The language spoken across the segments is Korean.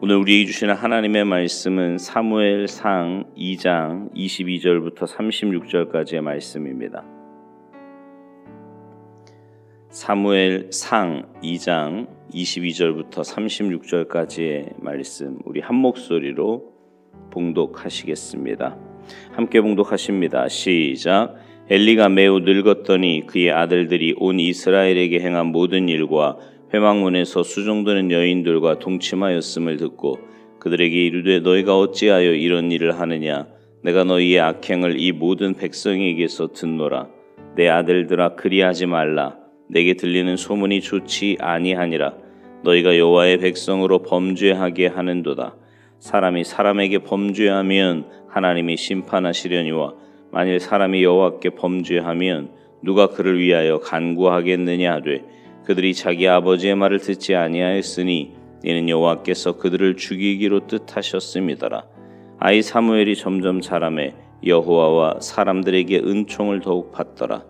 오늘 우리에게 주시는 하나님의 말씀은 사무엘상 2장 22절부터 36절까지의 말씀입니다. 사무엘상 2장 22절부터 36절까지의 말씀, 우리 한 목소리로 봉독하시겠습니다. 함께 봉독하십니다. 시작. 엘리가 매우 늙었더니 그의 아들들이 온 이스라엘에게 행한 모든 일과 회막문에서 수종드는 여인들과 동침하였음을 듣고 그들에게 이르되 너희가 어찌하여 이런 일을 하느냐? 내가 너희의 악행을 이 모든 백성에게서 듣노라. 내 아들들아 그리하지 말라. 내게 들리는 소문이 좋지 아니하니라. 너희가 여호와의 백성으로 범죄하게 하는도다. 사람이 사람에게 범죄하면 하나님이 심판하시려니와 만일 사람이 여호와께 범죄하면 누가 그를 위하여 간구하겠느냐 하되 그들이 자기 아버지의 말을 듣지 아니하였으니 이는 여호와께서 그들을 죽이기로 뜻하셨음이더라. 아이 사무엘이 점점 자라매 여호와와 사람들에게 은총을 더욱 받더라.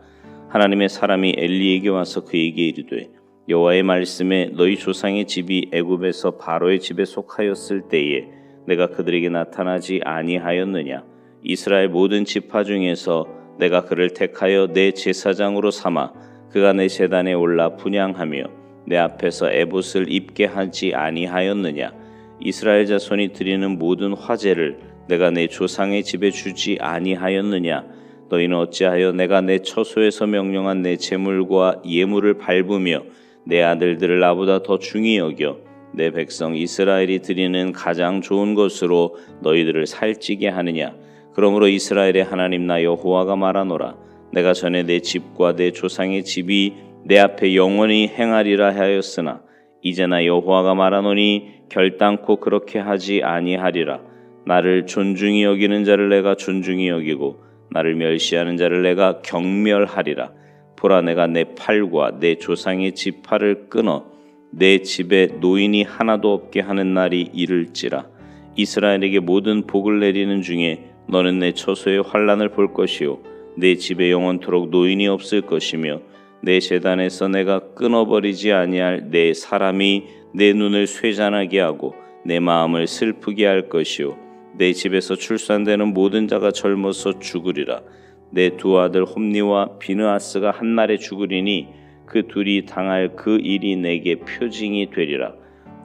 하나님의 사람이 엘리에게 와서 그에게 이르되 여호와의 말씀에 너희 조상의 집이 애굽에서 바로의 집에 속하였을 때에 내가 그들에게 나타나지 아니하였느냐? 이스라엘 모든 지파 중에서 내가 그를 택하여 내 제사장으로 삼아 그가 내 제단에 올라 분향하며 내 앞에서 에봇을 입게 하지 아니하였느냐? 이스라엘 자손이 드리는 모든 화제를 내가 내 조상의 집에 주지 아니하였느냐? 너희는 어찌하여 내가 내 처소에서 명령한 내 제물과 예물을 밟으며 내 아들들을 나보다 더 중히 여겨 내 백성 이스라엘이 드리는 가장 좋은 것으로 너희들을 살찌게 하느냐? 그러므로 이스라엘의 하나님 나 여호와가 말하노라. 내가 전에 내 집과 내 조상의 집이 내 앞에 영원히 행하리라 하였으나 이제나 여호와가 말하노니 결단코 그렇게 하지 아니하리라. 나를 존중히 여기는 자를 내가 존중히 여기고 나를 멸시하는 자를 내가 경멸하리라. 보라 내가 내 팔과 내 조상의 지팔을 끊어 내 집에 노인이 하나도 없게 하는 날이 이를지라. 이스라엘에게 모든 복을 내리는 중에 너는 내 처소의 환난을 볼 것이요 내 집에 영원토록 노인이 없을 것이며 내 제단에서 내가 끊어버리지 아니할 내 사람이 내 눈을 쇠잔하게 하고 내 마음을 슬프게 할 것이요 내 집에서 출산되는 모든 자가 젊어서 죽으리라. 내 두 아들 홈니와 비느하스가 한 날에 죽으리니 그 둘이 당할 그 일이 내게 표징이 되리라.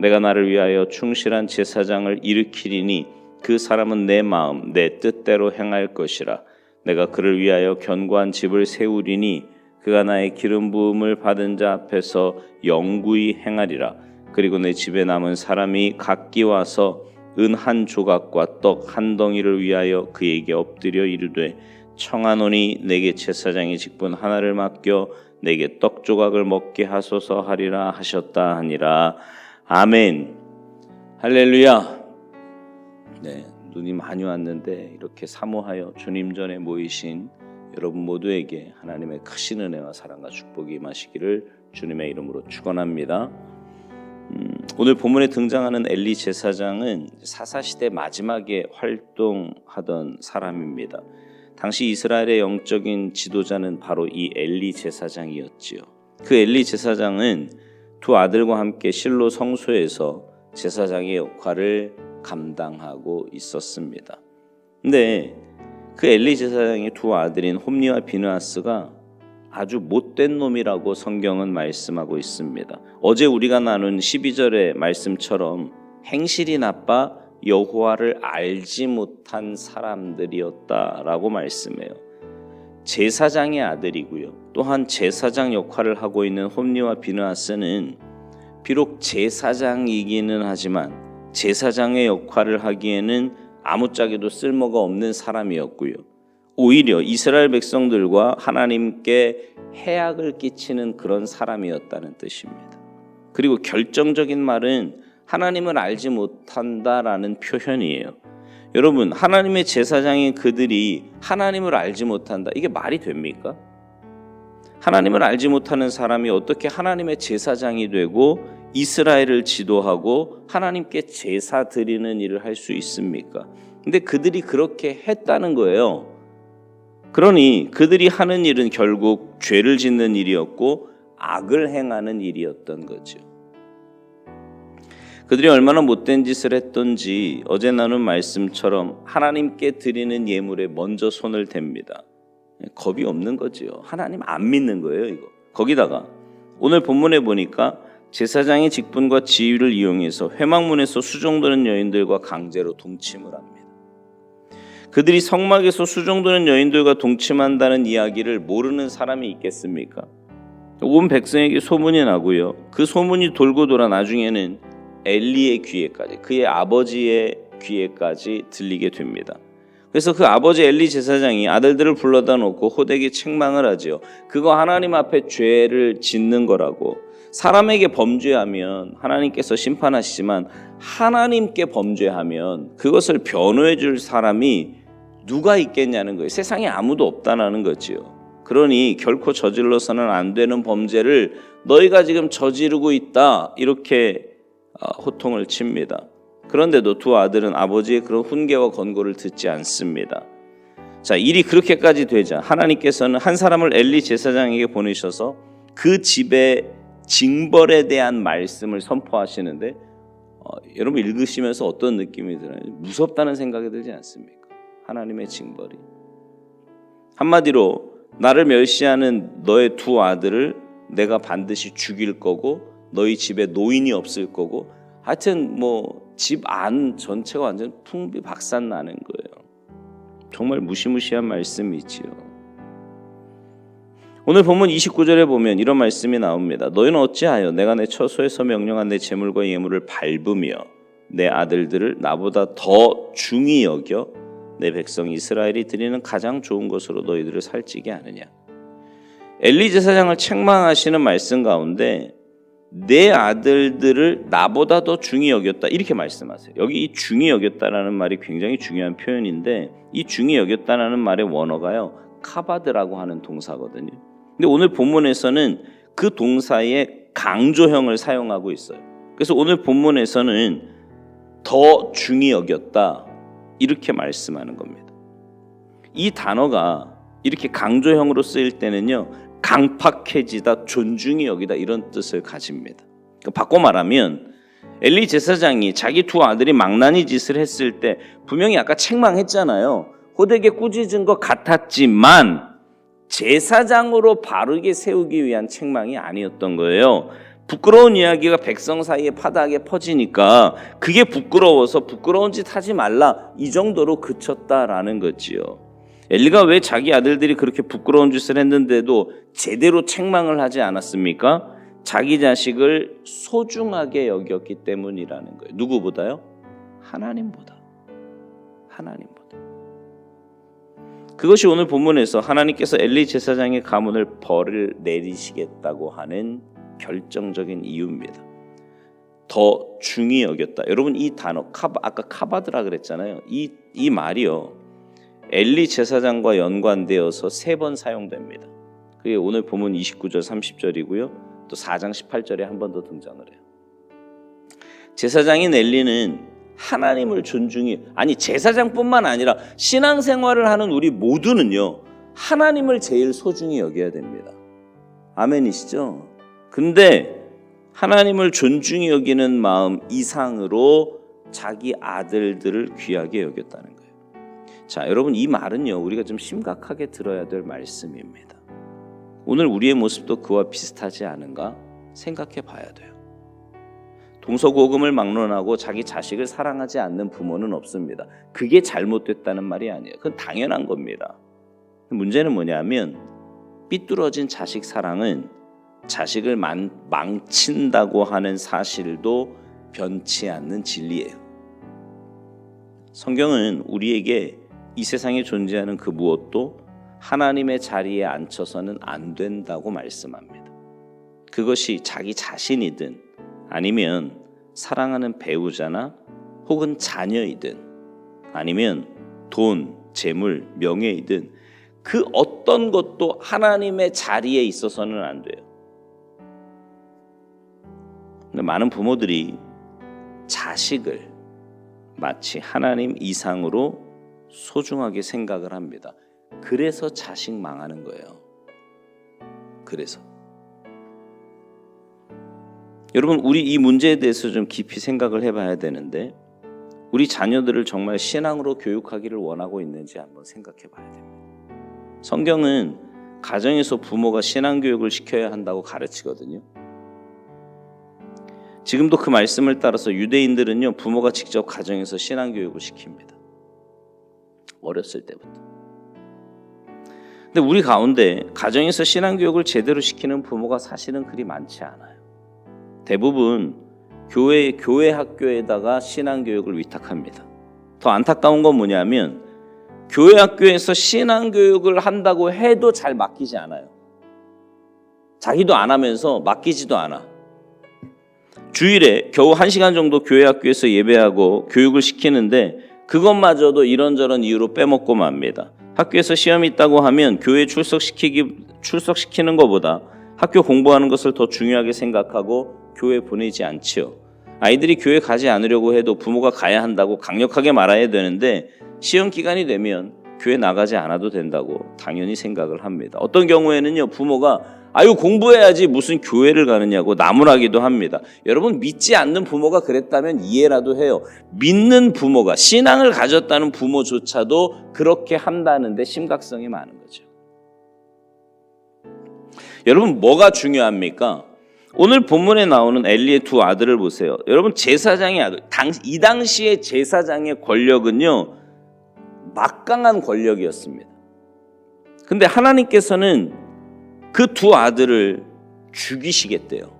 내가 나를 위하여 충실한 제사장을 일으키리니 그 사람은 내 마음 내 뜻대로 행할 것이라. 내가 그를 위하여 견고한 집을 세우리니 그가 나의 기름 부음을 받은 자 앞에서 영구히 행하리라. 그리고 내 집에 남은 사람이 각기 와서 은 한 조각과 떡 한 덩이를 위하여 그에게 엎드려 이르되 청하노니 내게 제사장의 직분 하나를 맡겨 내게 떡 조각을 먹게 하소서 하리라 하셨다 하니라. 아멘. 할렐루야. 네. 눈이 많이 왔는데 이렇게 사모하여 주님 전에 모이신 여러분 모두에게 하나님의 크신 은혜와 사랑과 축복이 임하시기를 주님의 이름으로 축원합니다. 오늘 본문에 등장하는 엘리 제사장은 사사시대 마지막에 활동하던 사람입니다. 당시 이스라엘의 영적인 지도자는 바로 이 엘리 제사장이었지요. 그 엘리 제사장은 두 아들과 함께 실로 성소에서 제사장의 역할을 감당하고 있었습니다. 근데 그 엘리 제사장의 두 아들인 홈니와 비느하스가 아주 못된 놈이라고 성경은 말씀하고 있습니다. 어제 우리가 나눈 12절의 말씀처럼 행실이 나빠 여호와를 알지 못한 사람들이었다라고 말씀해요. 제사장의 아들이고요. 또한 제사장 역할을 하고 있는 홈니와 비느하스는 비록 제사장이기는 하지만 제사장의 역할을 하기에는 아무짝에도 쓸모가 없는 사람이었고요. 오히려 이스라엘 백성들과 하나님께 해악을 끼치는 그런 사람이었다는 뜻입니다. 그리고 결정적인 말은 하나님을 알지 못한다라는 표현이에요. 여러분, 하나님의 제사장인 그들이 하나님을 알지 못한다. 이게 말이 됩니까? 하나님을 알지 못하는 사람이 어떻게 하나님의 제사장이 되고 이스라엘을 지도하고 하나님께 제사 드리는 일을 할 수 있습니까? 근데 그들이 그렇게 했다는 거예요. 그러니 그들이 하는 일은 결국 죄를 짓는 일이었고 악을 행하는 일이었던 거죠. 그들이 얼마나 못된 짓을 했던지 어제 나눈 말씀처럼 하나님께 드리는 예물에 먼저 손을 댑니다. 겁이 없는 거지요. 하나님 안 믿는 거예요, 이거. 거기다가 오늘 본문에 보니까 제사장의 직분과 지위를 이용해서 회막문에서 수종드는 여인들과 강제로 동침을 합니다. 그들이 성막에서 수종드는 여인들과 동침한다는 이야기를 모르는 사람이 있겠습니까? 온 백성에게 소문이 나고요. 그 소문이 돌고 돌아 나중에는 엘리의 귀에까지, 그의 아버지의 귀에까지 들리게 됩니다. 그래서 그 아버지 엘리 제사장이 아들들을 불러다 놓고 호되게 책망을 하지요. 그거 하나님 앞에 죄를 짓는 거라고. 사람에게 범죄하면 하나님께서 심판하시지만 하나님께 범죄하면 그것을 변호해 줄 사람이 누가 있겠냐는 거예요. 세상에 아무도 없다는 거지요. 그러니 결코 저질러서는 안 되는 범죄를 너희가 지금 저지르고 있다, 이렇게 호통을 칩니다. 그런데도 두 아들은 아버지의 그런 훈계와 권고를 듣지 않습니다. 자, 일이 그렇게까지 되자 하나님께서는 한 사람을 엘리 제사장에게 보내셔서 그 집의 징벌에 대한 말씀을 선포하시는데 여러분 읽으시면서 어떤 느낌이 들어요? 무섭다는 생각이 들지 않습니까? 하나님의 징벌이. 한마디로 나를 멸시하는 너의 두 아들을 내가 반드시 죽일 거고 너희 집에 노인이 없을 거고, 하여튼 뭐 집 안 전체가 완전 풍비박산 나는 거예요. 정말 무시무시한 말씀이지요. 오늘 본문 29절에 보면 이런 말씀이 나옵니다. 너희는 어찌하여 내가 내 처소에서 명령한 내 재물과 예물을 밟으며 내 아들들을 나보다 더 중히 여겨 내 백성 이스라엘이 드리는 가장 좋은 것으로 너희들을 살찌게 하느냐. 엘리 제사장을 책망하시는 말씀 가운데 내 아들들을 나보다 더 중히 여겼다, 이렇게 말씀하세요. 여기 이 중히 여겼다라는 말이 굉장히 중요한 표현인데, 이 중히 여겼다라는 말의 원어가요 카바드라고 하는 동사거든요. 근데 오늘 본문에서는 그 동사의 강조형을 사용하고 있어요. 그래서 오늘 본문에서는 더 중히 여겼다, 이렇게 말씀하는 겁니다. 이 단어가 이렇게 강조형으로 쓰일 때는요 강팍해지다, 존중히 여기다, 이런 뜻을 가집니다. 바꿔 말하면 엘리 제사장이 자기 두 아들이 망나니 짓을 했을 때 분명히 아까 책망했잖아요. 호되게 꾸짖은 것 같았지만 제사장으로 바르게 세우기 위한 책망이 아니었던 거예요. 부끄러운 이야기가 백성 사이에 파다하게 퍼지니까 그게 부끄러워서 부끄러운 짓 하지 말라, 이 정도로 그쳤다라는 거지요. 엘리가 왜 자기 아들들이 그렇게 부끄러운 짓을 했는데도 제대로 책망을 하지 않았습니까? 자기 자식을 소중하게 여겼기 때문이라는 거예요. 누구보다요? 하나님보다. 하나님보다. 그것이 오늘 본문에서 하나님께서 엘리 제사장의 가문을 벌을 내리시겠다고 하는 결정적인 이유입니다. 더 중히 여겼다. 여러분 이 단어 아까 카바드라 그랬잖아요. 이 말이요 엘리 제사장과 연관되어서 3번 사용됩니다. 그게 오늘 본문 29절 30절이고요. 또 4장 18절에 한 번 더 등장을 해요. 제사장인 엘리는 하나님을 존중히, 아니 제사장뿐만 아니라 신앙생활을 하는 우리 모두는요 하나님을 제일 소중히 여겨야 됩니다. 아멘이시죠? 근데 하나님을 존중히 여기는 마음 이상으로 자기 아들들을 귀하게 여겼다는 거예요. 자, 여러분 이 말은요 우리가 좀 심각하게 들어야 될 말씀입니다. 오늘 우리의 모습도 그와 비슷하지 않은가 생각해 봐야 돼요. 동서고금을 막론하고 자기 자식을 사랑하지 않는 부모는 없습니다. 그게 잘못됐다는 말이 아니에요. 그건 당연한 겁니다. 문제는 뭐냐면 삐뚤어진 자식 사랑은 자식을 망친다고 하는 사실도 변치 않는 진리예요. 성경은 우리에게 이 세상에 존재하는 그 무엇도 하나님의 자리에 앉혀서는 안 된다고 말씀합니다. 그것이 자기 자신이든 아니면 사랑하는 배우자나 혹은 자녀이든 아니면 돈, 재물, 명예이든 그 어떤 것도 하나님의 자리에 있어서는 안 돼요. 근데 많은 부모들이 자식을 마치 하나님 이상으로 소중하게 생각을 합니다. 그래서 자식 망하는 거예요. 그래서 여러분, 우리 이 문제에 대해서 좀 깊이 생각을 해봐야 되는데, 우리 자녀들을 정말 신앙으로 교육하기를 원하고 있는지 한번 생각해 봐야 됩니다. 성경은 가정에서 부모가 신앙 교육을 시켜야 한다고 가르치거든요. 지금도 그 말씀을 따라서 유대인들은요, 부모가 직접 가정에서 신앙 교육을 시킵니다. 어렸을 때부터. 근데 우리 가운데 가정에서 신앙 교육을 제대로 시키는 부모가 사실은 그리 많지 않아요. 대부분 교회 학교에다가 신앙 교육을 위탁합니다. 더 안타까운 건 뭐냐면 교회 학교에서 신앙 교육을 한다고 해도 잘 맡기지 않아요. 자기도 안 하면서 맡기지도 않아. 주일에 겨우 1시간 정도 교회 학교에서 예배하고 교육을 시키는데 그것마저도 이런저런 이유로 빼먹고 맙니다. 학교에서 시험이 있다고 하면 교회 출석시키는 것보다 학교 공부하는 것을 더 중요하게 생각하고 교회 보내지 않지요. 아이들이 교회 가지 않으려고 해도 부모가 가야 한다고 강력하게 말해야 되는데 시험 기간이 되면 교회 나가지 않아도 된다고 당연히 생각을 합니다. 어떤 경우에는요, 부모가 아유 공부해야지 무슨 교회를 가느냐고 나무라기도 합니다. 여러분, 믿지 않는 부모가 그랬다면 이해라도 해요. 믿는 부모가, 신앙을 가졌다는 부모조차도 그렇게 한다는데 심각성이 많은 거죠. 여러분, 뭐가 중요합니까? 오늘 본문에 나오는 엘리의 두 아들을 보세요. 여러분, 제사장의 아들, 이 당시의 제사장의 권력은요, 막강한 권력이었습니다. 근데 하나님께서는 그 두 아들을 죽이시겠대요.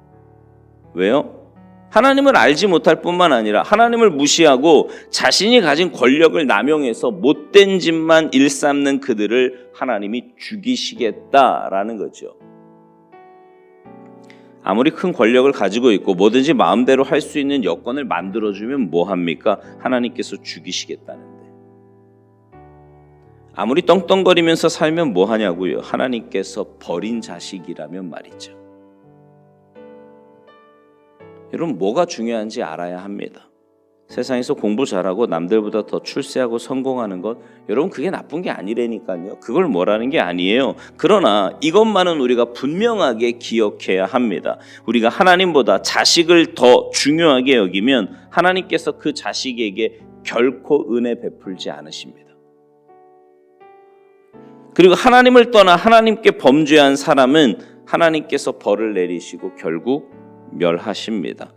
왜요? 하나님을 알지 못할 뿐만 아니라 하나님을 무시하고 자신이 가진 권력을 남용해서 못된 짓만 일삼는 그들을 하나님이 죽이시겠다라는 거죠. 아무리 큰 권력을 가지고 있고 뭐든지 마음대로 할 수 있는 여건을 만들어주면 뭐합니까? 하나님께서 죽이시겠다는데. 아무리 떵떵거리면서 살면 뭐하냐고요? 하나님께서 버린 자식이라면 말이죠. 여러분, 뭐가 중요한지 알아야 합니다. 세상에서 공부 잘하고 남들보다 더 출세하고 성공하는 것, 여러분 그게 나쁜 게 아니라니까요. 그걸 뭐라는 게 아니에요. 그러나 이것만은 우리가 분명하게 기억해야 합니다. 우리가 하나님보다 자식을 더 중요하게 여기면 하나님께서 그 자식에게 결코 은혜 베풀지 않으십니다. 그리고 하나님을 떠나 하나님께 범죄한 사람은 하나님께서 벌을 내리시고 결국 멸하십니다.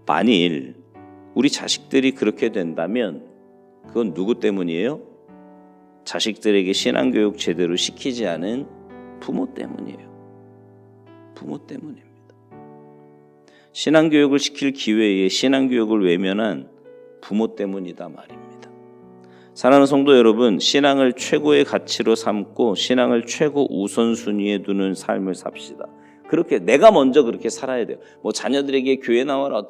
만일 우리 자식들이 그렇게 된다면 그건 누구 때문이에요? 자식들에게 신앙교육 제대로 시키지 않은 부모 때문이에요. 부모 때문입니다. 신앙교육을 시킬 기회에 신앙교육을 외면한 부모 때문이다 말입니다. 사랑하는 성도 여러분, 신앙을 최고의 가치로 삼고 신앙을 최고 우선순위에 두는 삶을 삽시다. 그렇게 내가 먼저 그렇게 살아야 돼요. 뭐 자녀들에게 교회 나와라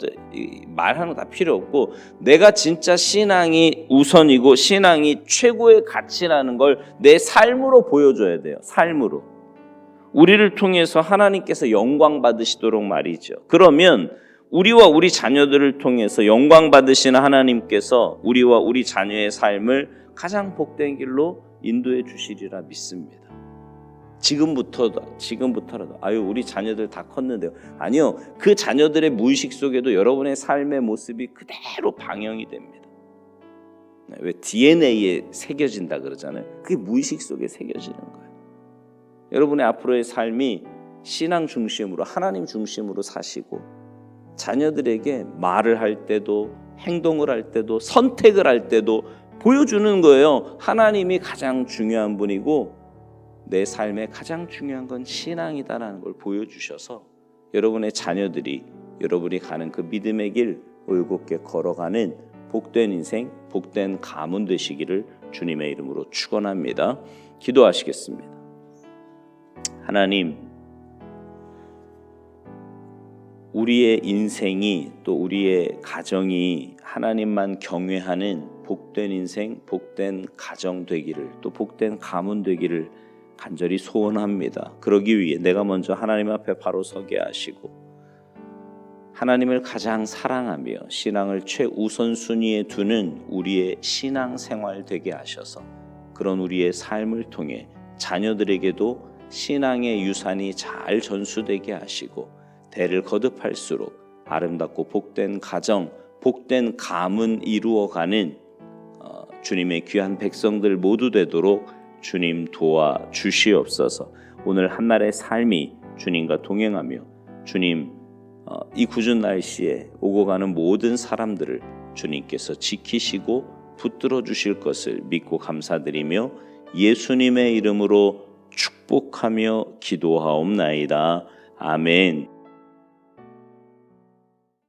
말하는 거 다 필요 없고 내가 진짜 신앙이 우선이고 신앙이 최고의 가치라는 걸 내 삶으로 보여줘야 돼요. 삶으로. 우리를 통해서 하나님께서 영광 받으시도록 말이죠. 그러면 우리와 우리 자녀들을 통해서 영광 받으시는 하나님께서 우리와 우리 자녀의 삶을 가장 복된 길로 인도해 주시리라 믿습니다. 지금부터라도 아유 우리 자녀들 다 컸는데요. 아니요, 그 자녀들의 무의식 속에도 여러분의 삶의 모습이 그대로 방영이 됩니다. 왜 DNA에 새겨진다 그러잖아요. 그게 무의식 속에 새겨지는 거예요. 여러분의 앞으로의 삶이 신앙 중심으로 하나님 중심으로 사시고 자녀들에게 말을 할 때도 행동을 할 때도 선택을 할 때도 보여주는 거예요. 하나님이 가장 중요한 분이고 내 삶에 가장 중요한 건 신앙이다라는 걸 보여주셔서 여러분의 자녀들이 여러분이 가는 그 믿음의 길 올곧게 걸어가는 복된 인생, 복된 가문 되시기를 주님의 이름으로 축원합니다. 기도하시겠습니다. 하나님, 우리의 인생이 또 우리의 가정이 하나님만 경외하는 복된 인생, 복된 가정 되기를 또 복된 가문 되기를 간절히 소원합니다. 그러기 위해 내가 먼저 하나님 앞에 바로 서게 하시고 하나님을 가장 사랑하며 신앙을 최우선순위에 두는 우리의 신앙생활 되게 하셔서 그런 우리의 삶을 통해 자녀들에게도 신앙의 유산이 잘 전수되게 하시고 대를 거듭할수록 아름답고 복된 가정, 복된 가문 이루어가는 주님의 귀한 백성들 모두 되도록 주님 도와주시옵소서. 오늘 한날의 삶이 주님과 동행하며 주님 이 궂은 날씨에 오고 가는 모든 사람들을 주님께서 지키시고 붙들어 주실 것을 믿고 감사드리며 예수님의 이름으로 축복하며 기도하옵나이다. 아멘.